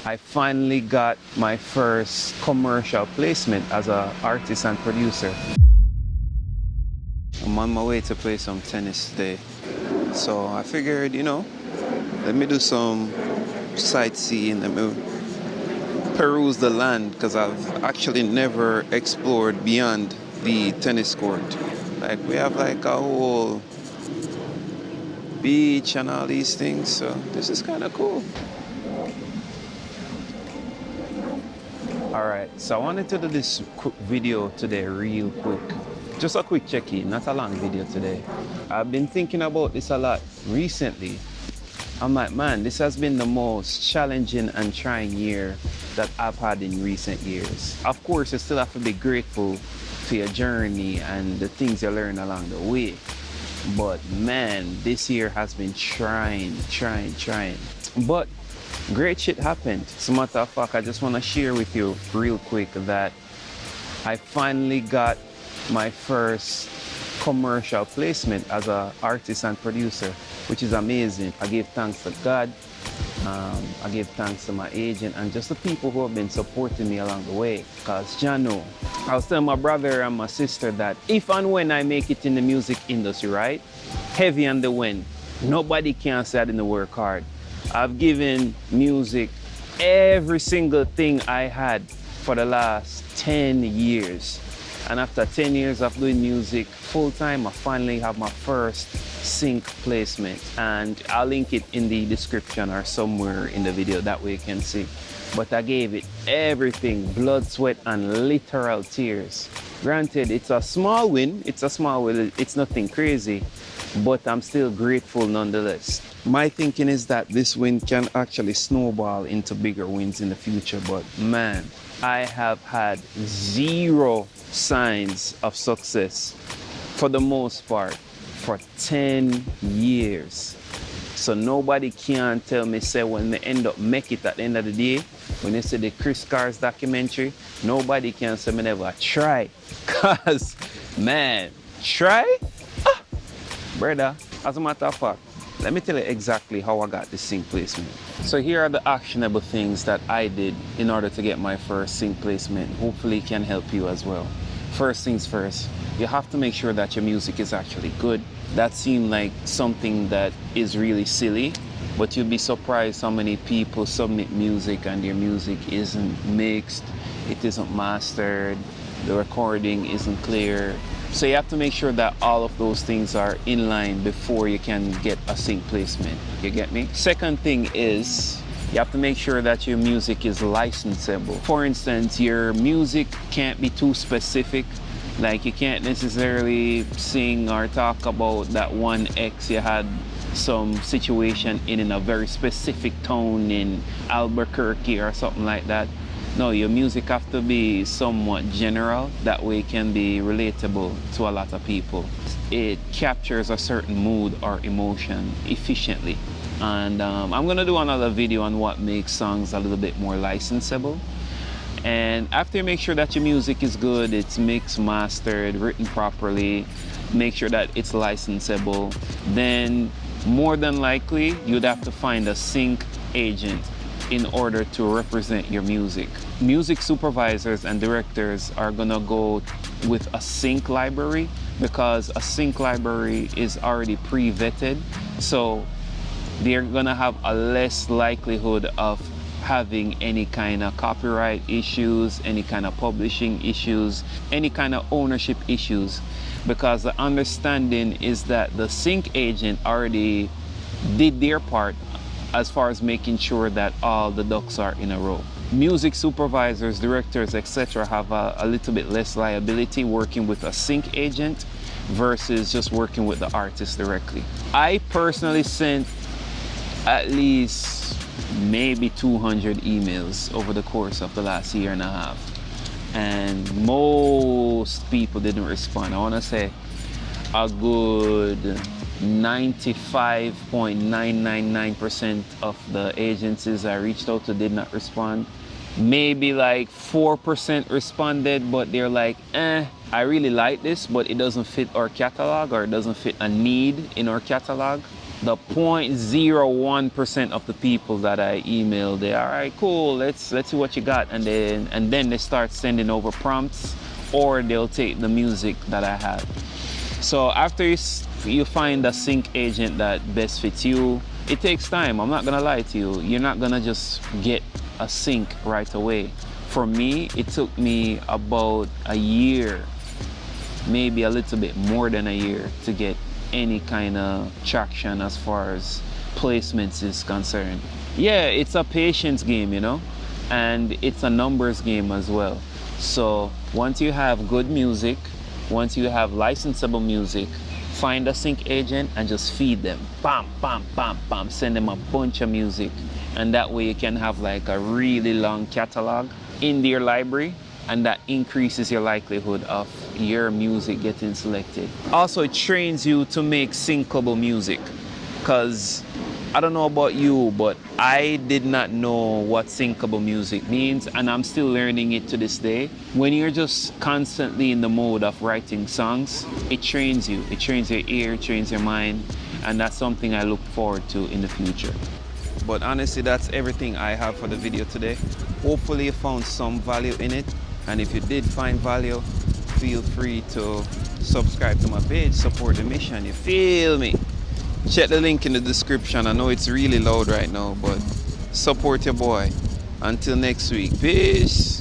I finally got my first commercial placement as an artist and producer. I'm on my way to play some tennis today. So I figured, let me do some sightseeing, let me peruse the land, because I've actually never explored beyond the tennis court. Like, we have like a whole beach and all these things, so this is kind of cool. All right, so I wanted to do this quick video today real quick. Just a quick check-in, not a long video today. I've been thinking about this a lot recently. I'm like, man, this has been the most challenging and trying year that I've had in recent years. Of course, you still have to be grateful to your journey and the things you learn along the way. But man, this year has been trying. But great shit happened. As a matter of fact, I just want to share with you real quick that I finally got my first commercial placement as an artist and producer, which is amazing. I give thanks to God. I give thanks to my agent and just the people who have been supporting me along the way. Because, Jano, I was telling my brother and my sister that if and when I make it in the music industry, right, heavy on the wind, nobody can say I didn't work hard. I've given music every single thing I had for the last 10 years. And after 10 years of doing music full-time, I finally have my first sync placement. And I'll link it in the description or somewhere in the video, that way you can see. But I gave it everything, blood, sweat, and literal tears. Granted, it's a small win, it's nothing crazy, but I'm still grateful nonetheless. My thinking is that this win can actually snowball into bigger wins in the future, but man, I have had zero signs of success for the most part for 10 years. So nobody can tell me, say, when they end up make it at the end of the day, when they say the Kris-Karz documentary, nobody can say me never try. Cause man, try? Brother, as a matter of fact, let me tell you exactly how I got this sync placement. So here are the actionable things that I did in order to get my first sync placement. Hopefully it can help you as well. First things first, you have to make sure that your music is actually good. That seemed like something that is really silly, but you'll be surprised how many people submit music and their music isn't mixed, it isn't mastered, the recording isn't clear. So you have to make sure that all of those things are in line before you can get a sync placement. You get me? Second thing is, you have to make sure that your music is licensable. For instance, your music can't be too specific. Like, you can't necessarily sing or talk about that one ex you had some situation in a very specific tone in Albuquerque or something like that. No, your music have to be somewhat general. That way it can be relatable to a lot of people. It captures a certain mood or emotion efficiently. And I'm gonna do another video on what makes songs a little bit more licensable. And after you make sure that your music is good, it's mixed, mastered, written properly, make sure that it's licensable, then more than likely you'd have to find a sync agent in order to represent your music. Music supervisors and directors are gonna go with a sync library because a sync library is already pre-vetted, so they're gonna have a less likelihood of having any kind of copyright issues, any kind of publishing issues, any kind of ownership issues, because the understanding is that the sync agent already did their part as far as making sure that all the ducks are in a row. Music supervisors, directors, etc. have a little bit less liability working with a sync agent versus just working with the artist directly. I personally sent at least maybe 200 emails over the course of the last year and a half, and most people didn't respond. I want to say a good 95.999% of the agencies I reached out to did not respond. Maybe like 4% responded, but they're like, I really like this, but it doesn't fit our catalog, or it doesn't fit a need in our catalog. the 0.01% of the people that I email, they all right, cool, let's see what you got, and then they start sending over prompts, or they'll take the music that I have. So after you find a sync agent that best fits you, it takes time. I'm not gonna lie to you. You're not gonna just get a sync right away. For me, it took me about a year, maybe a little bit more than a year, to get any kind of traction as far as placements is concerned. Yeah, it's a patience game, you know, and it's a numbers game as well. So once you have good music, once you have licensable music, find a sync agent and just feed them. Bam, bam, bam, bam. Send them a bunch of music. And that way you can have like a really long catalog in their library, and that increases your likelihood of your music getting selected. Also, it trains you to make syncable music, because I don't know about you, but I did not know what syncable music means, and I'm still learning it to this day. When you're just constantly in the mode of writing songs, it trains you. It trains your ear, it trains your mind, and that's something I look forward to in the future. But honestly, that's everything I have for the video today. Hopefully you found some value in it, and if you did find value, feel free to subscribe to my page, support the mission, you feel me? Check the link in the description. I know it's really loud right now, but support your boy. Until next week, peace.